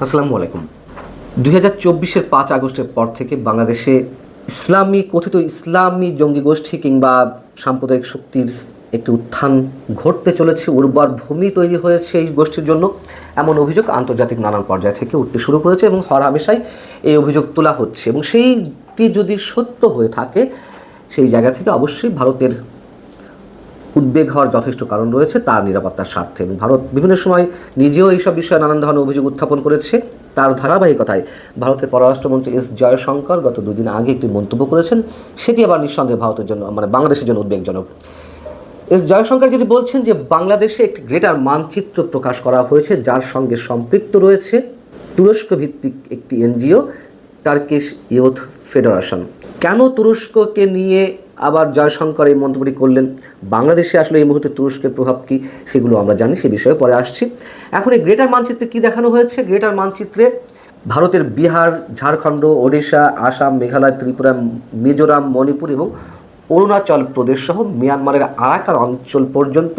আসসালামু আলাইকুম। 2024-এর 5 আগস্টের পর থেকে বাংলাদেশে কথিত ইসলামী জঙ্গি গোষ্ঠী কিংবা সাম্প্রদায়িক শক্তির একটি উত্থান ঘটতে চলেছে, উর্বর ভূমি তৈরি হয়েছে এই গোষ্ঠীর জন্য, এমন অভিযোগ আন্তর্জাতিক নানান পর্যায় থেকে উঠতে শুরু করেছে এবং হরহামেশাই এই অভিযোগ তোলা হচ্ছে। এবং সেইটি যদি সত্য হয়ে থাকে, সেই জায়গা থেকে অবশ্যই ভারতের উদ্বেগ হওয়ার যথেষ্ট কারণ রয়েছে তার নিরাপত্তার স্বার্থে। এবং ভারত বিভিন্ন সময় নিজেও এইসব বিষয়ে নানান ধরনের অভিযোগ উত্থাপন করেছে। তার ধারাবাহিকতায় ভারতের পররাষ্ট্রমন্ত্রী এস জয়শঙ্কর গত দুদিন আগে একটি মন্তব্য করেছেন, সেটি আবার নিঃসন্দেহে ভারতের জন্য বাংলাদেশের জন্য উদ্বেগজনক। এস জয়শঙ্কর যেটি বলছেন যে বাংলাদেশে একটি গ্রেটার মানচিত্র প্রকাশ করা হয়েছে, যার সঙ্গে সম্পৃক্ত রয়েছে তুরস্ক ভিত্তিক একটি এনজিও, টার্কিশ ইউথ ফেডারেশন। কেন তুরস্ককে নিয়ে আবার জয়শঙ্কর এই মন্তব্যটি করলেন, বাংলাদেশে আসলে এই মুহূর্তে তুরস্কের প্রভাব কী, সেগুলো আমরা জানি, সে বিষয়ে পরে আসছি। এখন এই গ্রেটার মানচিত্রে কী দেখানো হয়েছে? গ্রেটার মানচিত্রে ভারতের বিহার, ঝাড়খণ্ড, ওড়িশা, আসাম, মেঘালয়, ত্রিপুরা, মিজোরাম, মণিপুর এবং অরুণাচল প্রদেশ সহ মিয়ানমারের আরাকান অঞ্চল পর্যন্ত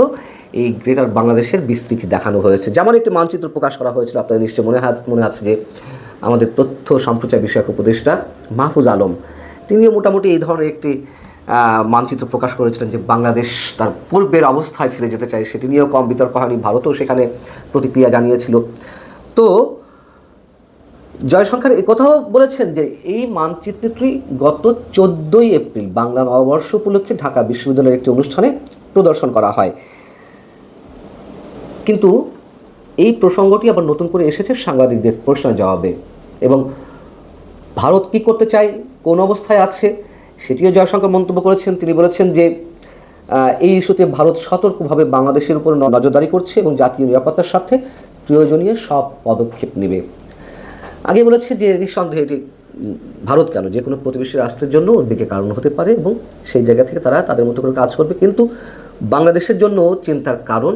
এই গ্রেটার বাংলাদেশের বিস্তৃতি দেখানো হয়েছে। যেমন একটি মানচিত্র প্রকাশ করা হয়েছিল, আপনাদের নিশ্চয়ই মনে আছে যে আমাদের তথ্য সম্প্রচার বিষয়ক উপদেষ্টা মাহফুজ আলম, তিনিও মোটামুটি এই ধরনের একটি মানচিত্র প্রকাশ করেছিলেন যে বাংলাদেশ তার পূর্বের অবস্থায় ফিরে যেতে চায়। সেটি নিয়েও কম বিতর্ক হয়নি, ভারতও সেখানে প্রতিক্রিয়া জানিয়েছিল। তো জয়শঙ্কর একথাও বলেছেন যে এই মানচিত্রটি গত 14ই এপ্রিল বাংলা নববর্ষ উপলক্ষে ঢাকা বিশ্ববিদ্যালয়ের একটি অনুষ্ঠানে প্রদর্শন করা হয়। কিন্তু এই প্রসঙ্গটি আবার নতুন করে এসেছে সাংবাদিকদের প্রশ্নের জবাবে। এবং ভারত কী করতে চায়, কোন অবস্থায় আছে, সেটিও জয়শঙ্কর মন্তব্য করেছেন। তিনি বলেছেন যে এই ইস্যুতে ভারত সতর্কভাবে বাংলাদেশের উপর নজরদারি করছে এবং জাতীয় নিরাপত্তার স্বার্থে প্রয়োজনীয় সব পদক্ষেপ নেবে। আগে বলেছে যে নিঃসন্দেহে এটি ভারত কেন, যে কোনো প্রতিবেশী রাষ্ট্রের জন্য উদ্বেগের কারণ হতে পারে এবং সেই জায়গা থেকে তারা তাদের মতো করে কাজ করবে, কিন্তু বাংলাদেশের জন্য চিন্তার কারণ,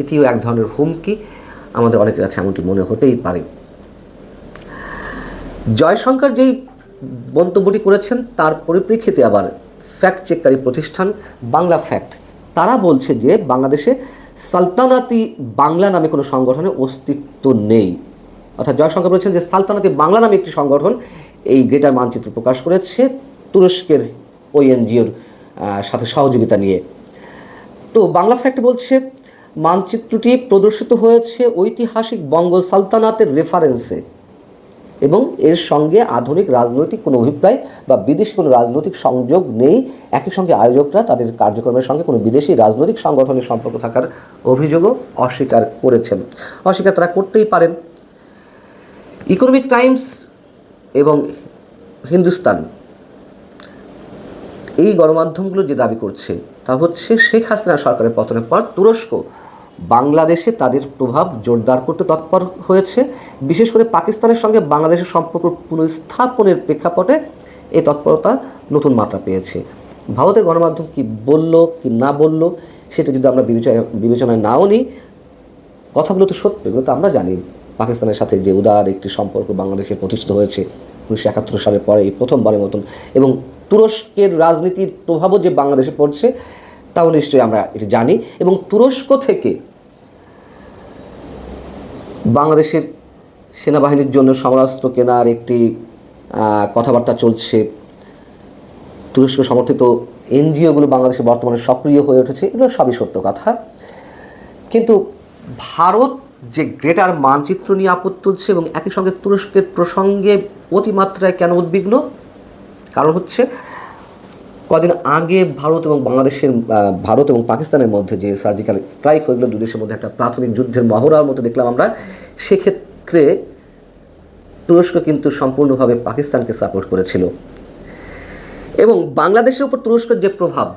এটিও এক ধরনের হুমকি আমাদের অনেকের কাছে এমনটি মনে হতেই পারে। জয়শঙ্কর যেই মন্তব্যটি করেছেন তার পরিপ্রেক্ষিতে আবার ফ্যাক্ট চেককারী প্রতিষ্ঠান বাংলা ফ্যাক্ট, তারা বলছে যে বাংলাদেশে সালতানাতি বাংলা নামে কোনো সংগঠনের অস্তিত্ব নেই। অর্থাৎ জয়শঙ্কর বলেছেন যে সালতানাতি বাংলা নামে একটি সংগঠন এই গ্রেটার মানচিত্র প্রকাশ করেছে তুরস্কের ওই এনজিওর সাথে সহযোগিতা নিয়ে। তো বাংলা ফ্যাক্ট বলছে মানচিত্রটি প্রদর্শিত হয়েছে ঐতিহাসিক বঙ্গ সালতানাতের রেফারেন্সে এবং এর সঙ্গে আধুনিক রাজনৈতিক কোনো অভিপ্রায় বা বিদেশি কোনো রাজনৈতিক সংযোগ নেই। একই সঙ্গে আয়োজকরা তাদের কার্যক্রমের সঙ্গে কোনো বিদেশি রাজনৈতিক সংগঠনের সম্পর্ক থাকার অভিযোগও অস্বীকার করেছেন। অস্বীকার তারা করতেই পারেন। ইকোনমিক টাইমস এবং হিন্দুস্তান, এই গণমাধ্যমগুলো যে দাবি করছে তা হচ্ছে শেখ হাসিনা সরকারের পতনের পর তুরস্ক বাংলাদেশে তাদের প্রভাব জোরদার করতে তৎপর হয়েছে। বিশেষ করে পাকিস্তানের সঙ্গে বাংলাদেশের সম্পর্ক পুনঃস্থাপনের প্রেক্ষাপটে এই তৎপরতা নতুন মাত্রা পেয়েছে। ভারতের গণমাধ্যম কি বলল কি না বলল সেটা যদি আমরা বিবেচনায় নাও নিই, কথাগুলো তো সত্য, এগুলো তো আমরা জানি। পাকিস্তানের সাথে যে উদার একটি সম্পর্ক বাংলাদেশে প্রতিষ্ঠিত হয়েছে 1971 সালের পরে এই প্রথমবারের মতন, এবং তুরস্কের রাজনীতির প্রভাবও যে বাংলাদেশে পড়ছে তাও নিশ্চয়ই আমরা এটি জানি। এবং তুরস্ক থেকে বাংলাদেশের সেনাবাহিনীর জন্য সমরাস্ত্র কেনার একটি কথাবার্তা চলছে। তুরস্ক সমর্থিত এনজিওগুলো বাংলাদেশে বর্তমানে সক্রিয় হয়ে উঠেছে, এগুলো সবই সত্য কথা। কিন্তু ভারত যে গ্রেটার মানচিত্র নিয়ে আপত্তি তুলছে এবং একই সঙ্গে তুরস্কের প্রসঙ্গে অতিমাত্রায় কেন উদ্বিগ্ন, কারণ হচ্ছে কদিন আগে ভারত এবং পাকিস্তানের মধ্যে যে সার্জিক্যাল স্ট্রাইক হয়ে গেল, দুই দেশের মধ্যে একটা প্রাথমিক যুদ্ধের মহড়ার মতো দেখলাম আমরা। সেক্ষেত্রে তুরস্ক কিন্তু সম্পূর্ণভাবে পাকিস্তানকে সাপোর্ট করেছিল। এবং বাংলাদেশের উপর তুরস্কের যে প্রভাব,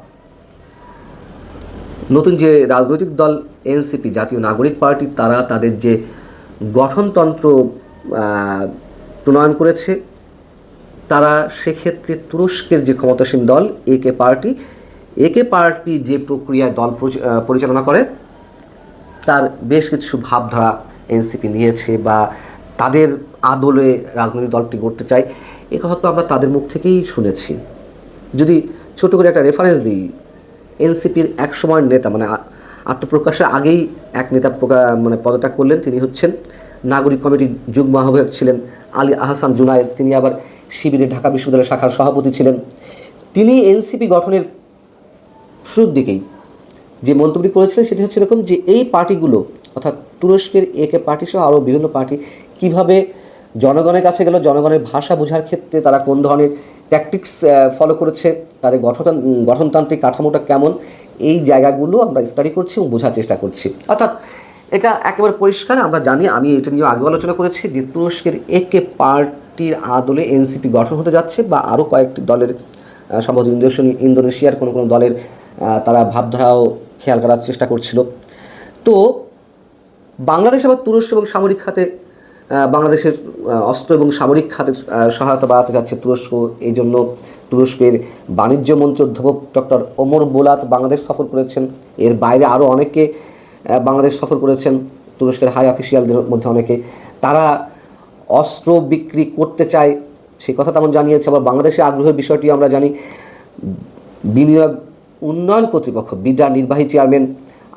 নতুন যে রাজনৈতিক দল এনসিপি, জাতীয় নাগরিক পার্টি, তারা তাদের যে গঠনতন্ত্র প্রণয়ন করেছে, তারা সেক্ষেত্রে তুরস্কের যে ক্ষমতাসীন দল একে পার্টি যে প্রক্রিয়ায় দল পরিচালনা করে তার বেশ কিছু ভাবধারা এনসিপি নিয়েছে বা তাদের আদলে রাজনৈতিক দলটি গড়তে চায়, এ কথা তো আমরা তাদের মুখ থেকেই শুনেছি। যদি ছোট করে একটা রেফারেন্স দিই, এনসিপির এক সময়ের নেতা, আত্মপ্রকাশের আগেই এক নেতা পদত্যাগ করলেন, তিনি হচ্ছেন নাগরিক কমিটির যুগ্ম আহ্বায়ক ছিলেন আলী আহসান জুনায়েদ, তিনি আবার শিবিরের ঢাকা বিশ্ববিদ্যালয় শাখার সভাপতি ছিলেন। তিনি এনসিপি গঠনের শুরুর দিকেই যে মন্তব্য করেছিলেন সেটি হচ্ছে এরকম যে এই পার্টিগুলো অর্থাৎ তুরস্কের একে পার্টি সহ আরও বিভিন্ন পার্টি কীভাবে জনগণের কাছে গেল, জনগণের ভাষা বোঝার ক্ষেত্রে তারা কোন ধরনের ট্যাকটিক্স ফলো করেছে, তাদের গঠনতান্ত্রিক কাঠামোটা কেমন, এই জায়গাগুলো আমরা স্টাডি করছি এবং বোঝার চেষ্টা করছি। অর্থাৎ এটা একেবারে পরিষ্কার, আমরা জানি, আমি এটা নিয়ে আগে আলোচনা করেছি যে তুরস্কের একে পার্টির আদলে এনসিপি গঠন হতে যাচ্ছে বা আরও কয়েকটি দলের সম্ভবত ইন্দোনেশিয়ার কোনো কোনো দলের তারা ভাবধারাও খেয়াল করার চেষ্টা করছিল। তো বাংলাদেশ আবার তুরস্ক এবং সামরিক খাতে বাংলাদেশের অস্ত্র এবং সামরিক খাতের সহায়তা বাড়াতে যাচ্ছে তুরস্ক। এই জন্য তুরস্কের বাণিজ্য মন্ত্রী অধ্যাপক ডক্টর ওমর বোলাত বাংলাদেশ সফর করেছেন। এর বাইরে আরও অনেকে বাংলাদেশ সফর করেছেন, তুরস্কের হাই অফিসিয়ালদের মধ্যে অনেকে। তারা অস্ত্র বিক্রি করতে চায় সেই কথা তেমন জানিয়েছে। আবার বাংলাদেশের আগ্রহের বিষয়টি আমরা জানি। বিনিয়োগ উন্নয়ন কর্তৃপক্ষ বিডার নির্বাহী চেয়ারম্যান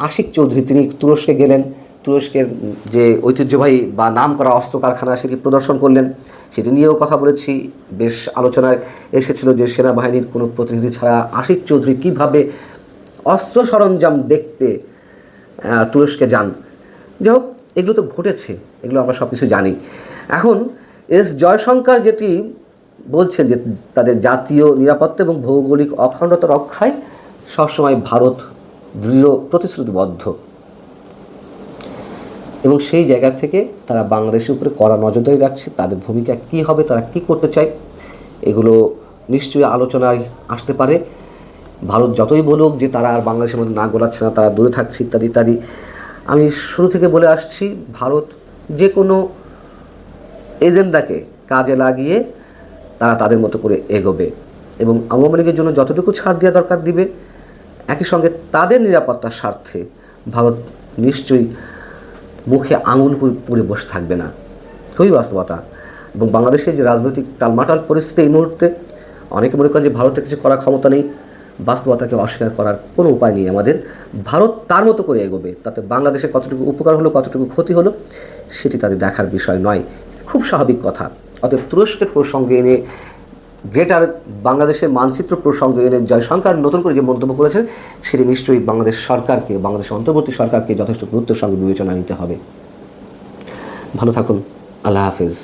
আশিক চৌধুরী তিনি তুরস্কে গেলেন, তুরস্কের যে ঐতিহ্যবাহী বা নাম করা অস্ত্র কারখানা সেটি প্রদর্শন করলেন, সেটি নিয়েও কথা বলেছি। বেশ আলোচনায় এসেছিল যে সেনাবাহিনীর কোনো প্রতিনিধি ছাড়া আশিক চৌধুরী কীভাবে অস্ত্র সরঞ্জাম দেখতে তুরস্কে যান। যাই হোক, এগুলো তো ঘটেছে, এগুলো আমরা সব কিছু জানি। এখন এস জয়শঙ্কর যেটি বলছেন যে তাদের জাতীয় নিরাপত্তা এবং ভৌগোলিক অখণ্ডতা রক্ষায় সবসময় ভারত দৃঢ় প্রতিশ্রুতিবদ্ধ এবং সেই জায়গা থেকে তারা বাংলাদেশের উপরে কড়া নজরদারি রাখছে। তাদের ভূমিকা কী হবে, তারা কী করতে চায়, এগুলো নিশ্চয়ই আলোচনায় আসতে পারে। ভারত যতই বলুক যে তারা আর বাংলাদেশের মধ্যে না গোলাচ্ছে না, তারা দূরে থাকছে ইত্যাদি ইত্যাদি, আমি শুরু থেকে বলে আসছি ভারত যে কোনো এজেন্ডাকে কাজে লাগিয়ে তারা তাদের মতো করে এগোবে এবং আওয়ামী লীগের জন্য যতটুকু ছাড় দেওয়া দরকার দিবে। একই সঙ্গে তাদের নিরাপত্তার স্বার্থে ভারত নিশ্চয়ই মুখে আঙুল পুড়ে বসে থাকবে না, খুবই বাস্তবতা। এবং বাংলাদেশের যে রাজনৈতিক টালমাটাল পরিস্থিতি এই মুহূর্তে, অনেকে মনে করেন যে ভারতের কিছু করার ক্ষমতা নেই, বাস্তবতাকে অস্বীকার করার কোনো উপায় নেই আমাদের। ভারত তার মতো করে এগোবে, তাতে বাংলাদেশে কতটুকু উপকার হলো কতটুকু ক্ষতি হলো সেটি তাদের দেখার বিষয় নয়, খুব স্বাভাবিক কথা। অতএব তুরস্কের প্রসঙ্গে এনে গ্রেটার বাংলাদেশের মানচিত্র প্রসঙ্গে এনে জয়শঙ্কর নতুন করে যে মন্তব্য করেছেন সেটি নিশ্চয়ই বাংলাদেশ সরকারকে, বাংলাদেশের অন্তর্বর্তী সরকারকে যথেষ্ট গুরুত্বের সঙ্গে বিবেচনা নিতে হবে। ভালো থাকুন, আল্লাহ হাফেজ।